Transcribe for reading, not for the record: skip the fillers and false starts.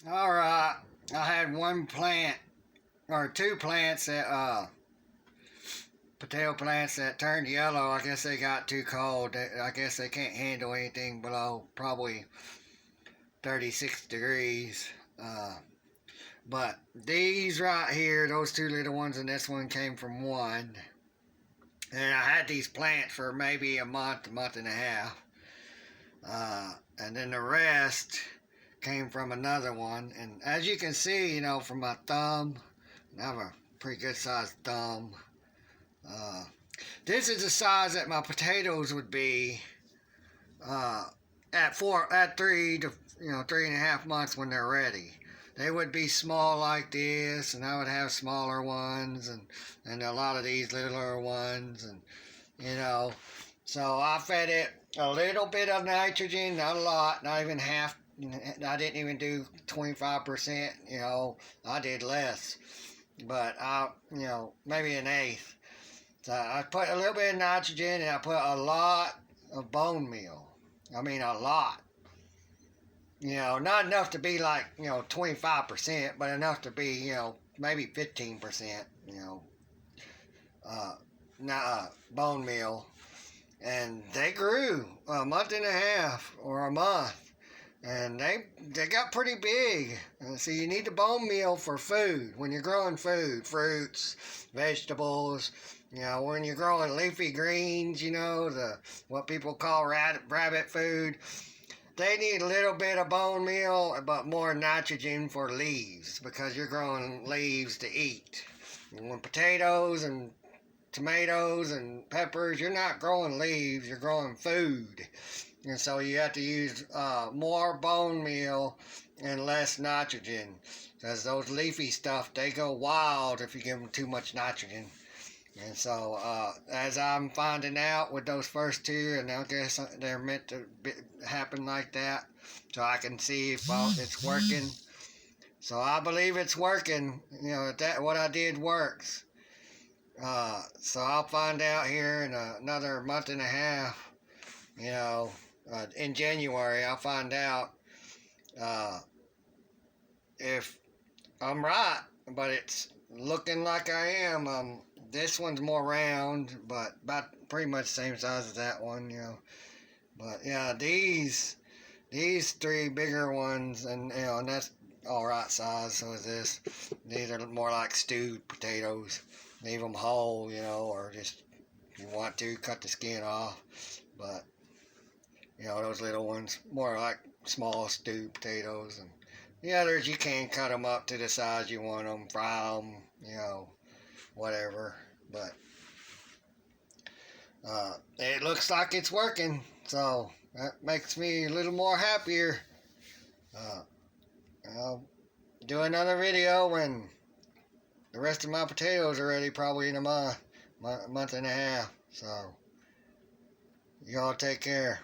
All right, I had one plant or two plants that potato plants that turned yellow. I guess they got too cold. I guess they can't handle anything below probably 36 degrees. But these right here, those two little ones, and this one came from one. And I had these plants for maybe a month and a half. And then the rest came from another one. And as you can see, from my thumb, I have a pretty good sized thumb. This is the size that my potatoes would be at 3 to 3.5 months when they're ready. They would be small like this, and I would have smaller ones, and a lot of these littler ones, and So I fed it a little bit of nitrogen, not a lot, not even half. I didn't even do 25%. I did less, but maybe an eighth. So I put a little bit of nitrogen, and I put a lot of bone meal. I mean, a lot. Not enough to be like, 25%, but enough to be, maybe 15%, bone meal. And they grew a month and a half or a month. And they got pretty big. And so you need the bone meal for food. When you're growing food, fruits, vegetables, when you're growing leafy greens, what people call rabbit food. They need a little bit of bone meal, but more nitrogen for leaves because you're growing leaves to eat. And when potatoes and tomatoes and peppers, you're not growing leaves, you're growing food. And so you have to use more bone meal and less nitrogen. Because those leafy stuff, they go wild if you give them too much nitrogen. And so, as I'm finding out with those first two, and I guess they're meant to happen like that, so I can see if it's working. So I believe it's working. That what I did works. So I'll find out here in another month and a half. In January, I'll find out if I'm right. But it's looking like I am. This one's more round, but about pretty much the same size as that one, But yeah, these three bigger ones, and and that's all right size. So is this. These are more like stewed potatoes. Leave them whole, or just if you want to cut the skin off. But those little ones more like small stewed potatoes, and the others you can cut them up to the size you want them, fry them, whatever. But it looks like it's working, so that makes me a little more happier. I'll do another video when the rest of my potatoes are ready, probably in a month and a half. So y'all take care.